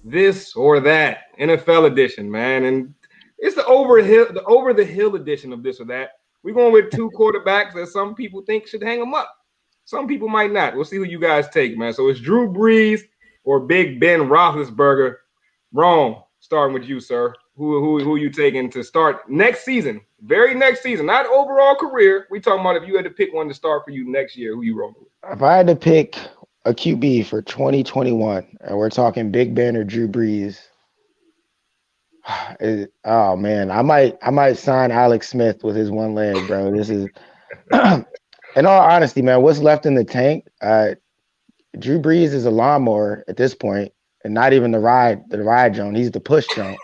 this or that NFL edition, man. And it's the over the hill edition of this or that. We're going with two quarterbacks that some people think should hang them up. Some people might not. We'll see who you guys take, man. So it's Drew Brees or Big Ben Roethlisberger. Wrong. Starting with you, sir. Who you taking to start next season? Very next season, not overall career. We talking about if you had to pick one to start for you next year. Who you rolling with? If I had to pick a QB for 2021, and we're talking Big Ben or Drew Brees, oh man, I might sign Alex Smith with his one leg, bro. This is, in all honesty, man, what's left in the tank? Drew Brees is a lawnmower at this point, and not even the ride joint. He's the push joint,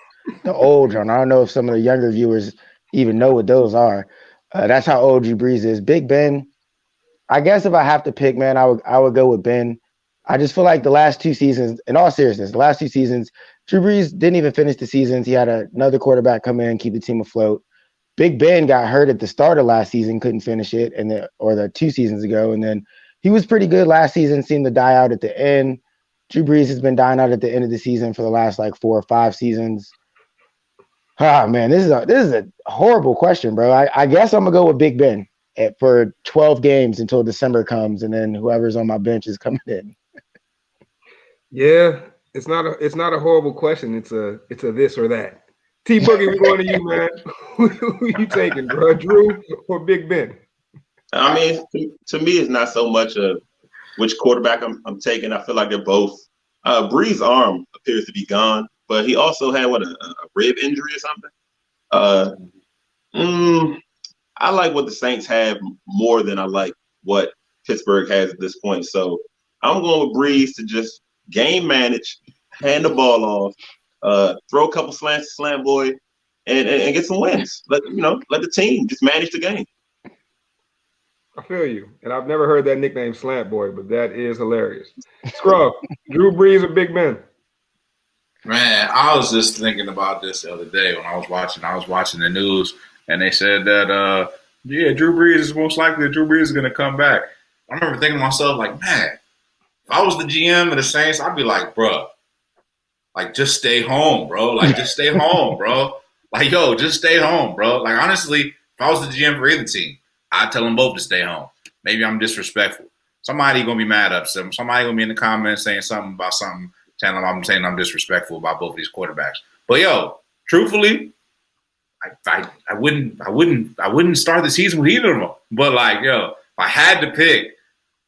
the old joint. I don't know if some of the younger viewers even know what those are. That's how old Drew Brees is. Big Ben, I guess if I have to pick, man, I would go with Ben. I just feel like the last two seasons, in all seriousness, the last two seasons, Drew Brees didn't even finish the seasons. He had another quarterback come in, keep the team afloat. Big Ben got hurt at the start of last season, couldn't finish it, or the 2 seasons ago, and then he was pretty good last season, seemed to die out at the end. Drew Brees has been dying out at the end of the season for the last like 4 or 5 seasons. Ah, man, this is a horrible question, bro. I guess I'm gonna go with Big Ben for 12 games until December comes, and then whoever's on my bench is coming in. Yeah, it's not a horrible question. It's a this or that. T Boogie, we're going to you, man. Who you taking, bro? Drew or Big Ben? I mean, to me, it's not so much of which quarterback I'm taking. I feel like they're both. Brees' arm appears to be gone, but he also had a rib injury or something. I like what the Saints have more than I like what Pittsburgh has at this point. So I'm going with Brees to just game manage, hand the ball off, throw a couple slants to Slant Boy, and get some wins. Let the team just manage the game. I feel you. And I've never heard that nickname Slant Boy, but that is hilarious. Scrub, Drew Brees or Big Ben? Man, I was just thinking about this the other day when I was watching the news, and they said that Drew Brees is most likely Drew Brees is gonna come back. I remember thinking to myself, like, man, if I was the GM of the Saints, I'd be like, bro, like just stay home, bro. Like just stay home, bro. Like, yo, just stay home, bro. Like honestly, if I was the GM for either team, I'd tell them both to stay home. Maybe I'm disrespectful. Somebody gonna be mad at them. Somebody gonna be in the comments saying something about something, telling them I'm saying I'm disrespectful about both of these quarterbacks. But yo, truthfully, I wouldn't start the season with either of them. But like, yo, if I had to pick,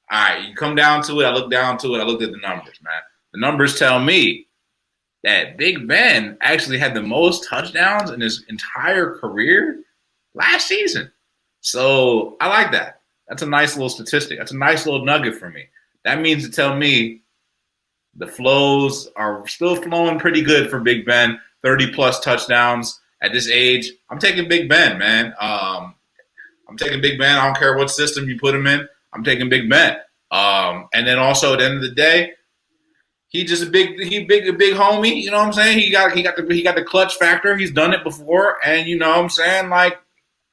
all right, you come down to it. I look down to it. I looked at the numbers, man. The numbers tell me that Big Ben actually had the most touchdowns in his entire career last season. So I like that. That's a nice little statistic. That's a nice little nugget for me. That means to tell me the flows are still flowing pretty good for Big Ben. 30-plus touchdowns at this age. I'm taking Big Ben, man. I'm taking Big Ben. I don't care what system you put him in. I'm taking Big Ben. And then also at the end of the day, he just a big homie. You know what I'm saying? He got the clutch factor. He's done it before, and you know what I'm saying, like.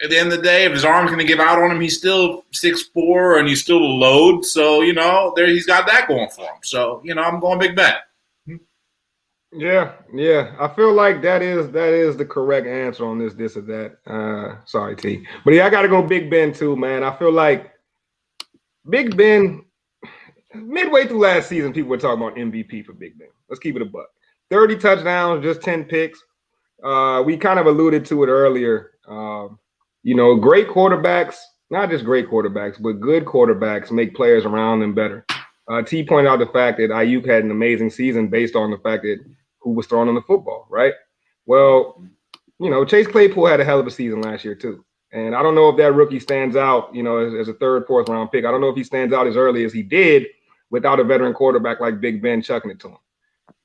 At the end of the day, if his arm's going to give out on him, he's still 6'4", and he's still a load. So, he's got that going for him. So, I'm going Big Ben. Yeah. I feel like that is the correct answer on this or that. Sorry, T. But yeah, I got to go Big Ben too, man. I feel like Big Ben, midway through last season, people were talking about MVP for Big Ben. Let's keep it a buck. 30 touchdowns, just 10 picks. We kind of alluded to it earlier. Great quarterbacks, not just great quarterbacks, but good quarterbacks make players around them better. T pointed out the fact that Ayuk had an amazing season based on the fact that who was throwing on the football, right? Well, Chase Claypool had a hell of a season last year too. And I don't know if that rookie stands out, as a third, fourth round pick. I don't know if he stands out as early as he did without a veteran quarterback like Big Ben chucking it to him.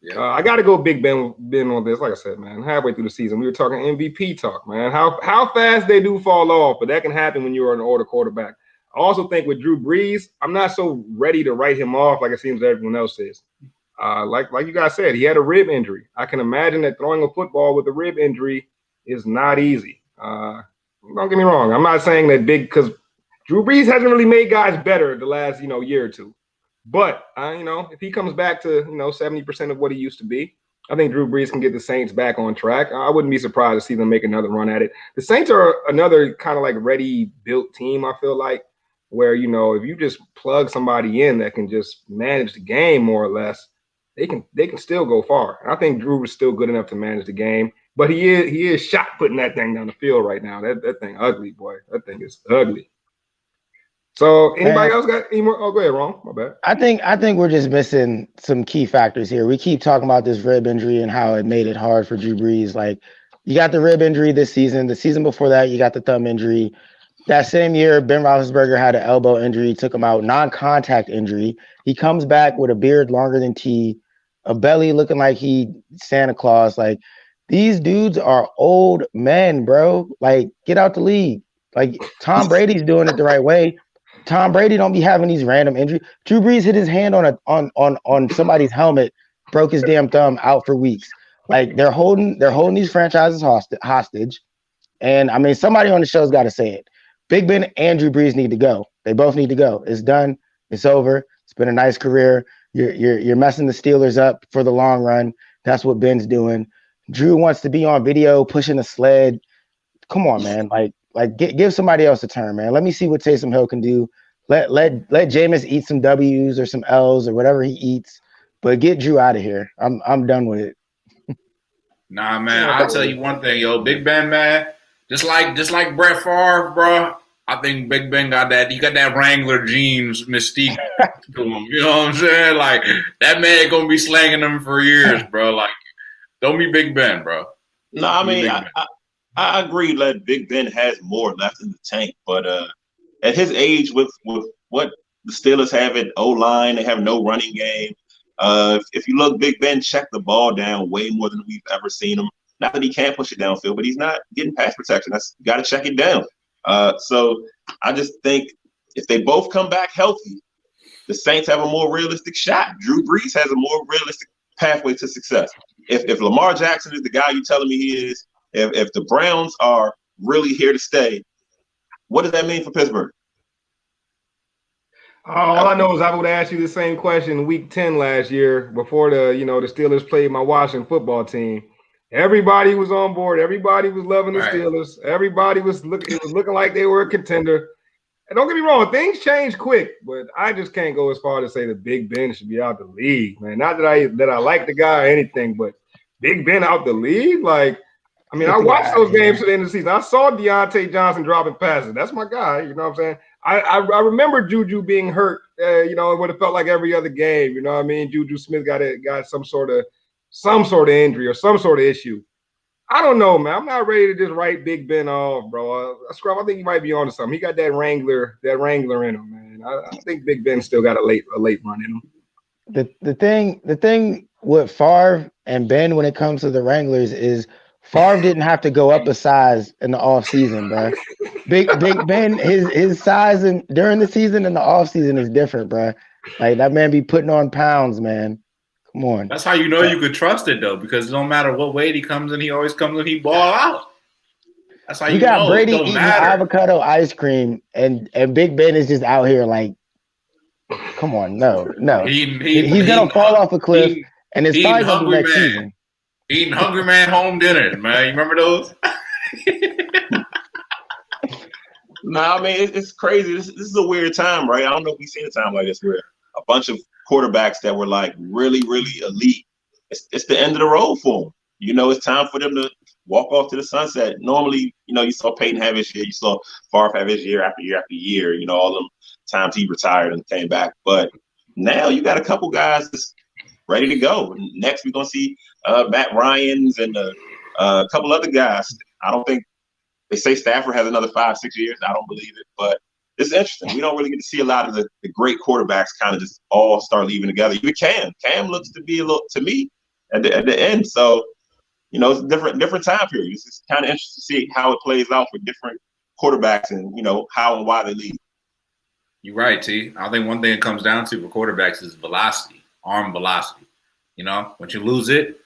Yeah. I got to go Big Ben on this. Like I said, man, halfway through the season, we were talking MVP talk, man. How fast they do fall off, but that can happen when you're an older quarterback. I also think with Drew Brees, I'm not so ready to write him off like it seems everyone else is. Like you guys said, he had a rib injury. I can imagine that throwing a football with a rib injury is not easy. Don't get me wrong. I'm not saying that because Drew Brees hasn't really made guys better the last year or two. But if he comes back to 70% of what he used to be, I think Drew Brees can get the Saints back on track. I wouldn't be surprised to see them make another run at it. The Saints are another kind of like ready built team, I feel like, where, if you just plug somebody in that can just manage the game more or less, they can still go far. I think Drew is still good enough to manage the game, but he is shot putting that thing down the field right now. That thing ugly, boy. That thing is ugly. So anybody Man, else got any more? Oh, go ahead, Ron. My bad. I think we're just missing some key factors here. We keep talking about this rib injury and how it made it hard for Drew Brees. Like, you got the rib injury this season. The season before that, you got the thumb injury. That same year, Ben Roethlisberger had an elbow injury, took him out, non-contact injury. He comes back with a beard longer than T, a belly looking like he Santa Claus. Like, these dudes are old men, bro. Like, get out the league. Like, Tom Brady's doing it the right way. Tom Brady don't be having these random injuries. Drew Brees hit his hand on somebody's helmet, broke his damn thumb, out for weeks. Like, they're holding these franchises hostage. And I mean, somebody on the show's got to say it. Big Ben and Drew Brees need to go. They both need to go. It's done. It's over. It's been a nice career. You're messing the Steelers up for the long run. That's what Ben's doing. Drew wants to be on video pushing a sled. Come on, man. Give somebody else a turn, man. Let me see what Taysom Hill can do. Let Jameis eat some W's or some L's or whatever he eats, but get Drew out of here. I'm done with it. Nah, man, I'll tell you one thing, yo. Big Ben, man, just like Brett Favre, bro. I think Big Ben got that. He got that Wrangler jeans mystique to him. You know what I'm saying? Like, that man gonna be slanging them for years, bro. Like, don't be Big Ben, bro. No, I mean, I agree that Big Ben has more left in the tank, but at his age, with what the Steelers have at O-line, they have no running game. If you look, Big Ben checked the ball down way more than we've ever seen him. Not that he can't push it downfield, but he's not getting pass protection. That's got to check it down. So I just think if they both come back healthy, the Saints have a more realistic shot. Drew Brees has a more realistic pathway to success. If Lamar Jackson is the guy you're telling me he is, if the Browns are really here to stay, what does that mean for Pittsburgh? All I know is I would ask you the same question week 10 last year before the Steelers played my Washington football team. Everybody was on board. Everybody was loving the Steelers. Everybody was looking like they were a contender. And don't get me wrong, things change quick, but I just can't go as far to say that Big Ben should be out the league, man. Not that I like the guy or anything, but Big Ben out the league? Like, I mean, I watched those games at the end of the season. I saw Deontay Johnson dropping passes. That's my guy. You know what I'm saying? I remember Juju being hurt. It would have felt like every other game. You know what I mean? Juju Smith got some sort of injury or some sort of issue. I don't know, man. I'm not ready to just write Big Ben off, bro. Scrub, I think he might be onto something. He got that Wrangler in him, man. I think Big Ben still got a late run in him. The thing with Favre and Ben when it comes to the Wranglers is Favre didn't have to go up a size in the off season, bro. Big Ben, his size during the season and the off season is different, bro. Like, that man be putting on pounds, man. Come on. That's how you know you could trust it, though, because no matter what weight he comes in, he always comes in, he ball out. That's how you got know. Brady eating avocado ice cream, and Big Ben is just out here like, come on, no. He's gonna fall off a cliff, and it's probably gonna be next season. Eating Hungry Man home dinners, man. You remember those? No, I mean, it's crazy. This is a weird time, right? I don't know if we've seen a time like this where a bunch of quarterbacks that were like really, really elite, it's the end of the road for them. It's time for them to walk off to the sunset. Normally, you saw Peyton have his year, you saw Favre have his year after year after year, all them times he retired and came back. But now you got a couple guys that's ready to go. Next, we're going to see Matt Ryan's and a couple other guys. I don't think they say Stafford has another 5-6 years. I don't believe it, but it's interesting. We don't really get to see a lot of the great quarterbacks kind of just all start leaving together. Even Cam looks to be a little, to me, at the end. So, it's a different time period. It's just kind of interesting to see how it plays out for different quarterbacks and, how and why they leave. You're right, T. I think one thing it comes down to for quarterbacks is velocity, arm velocity. Once you lose it,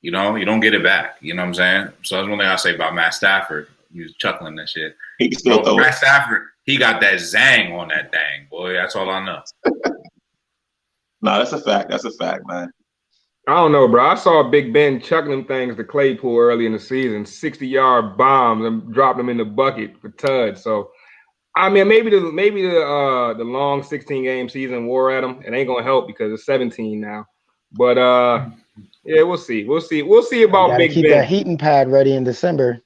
you don't get it back. You know what I'm saying? So that's one thing I say about Matt Stafford. He was chuckling and shit. He can still throw Matt Stafford, he got that zang on that thing, boy. That's all I know. No, that's a fact. That's a fact, man. I don't know, bro. I saw Big Ben chucking them things to Claypool early in the season, 60-yard bombs, and dropped them in the bucket for Tud. So I mean, maybe the long 16-game season wore at him. It ain't gonna help because it's 17 now. But yeah, we'll see. We'll see You about got to Big keep that Ben. heating pad ready in December.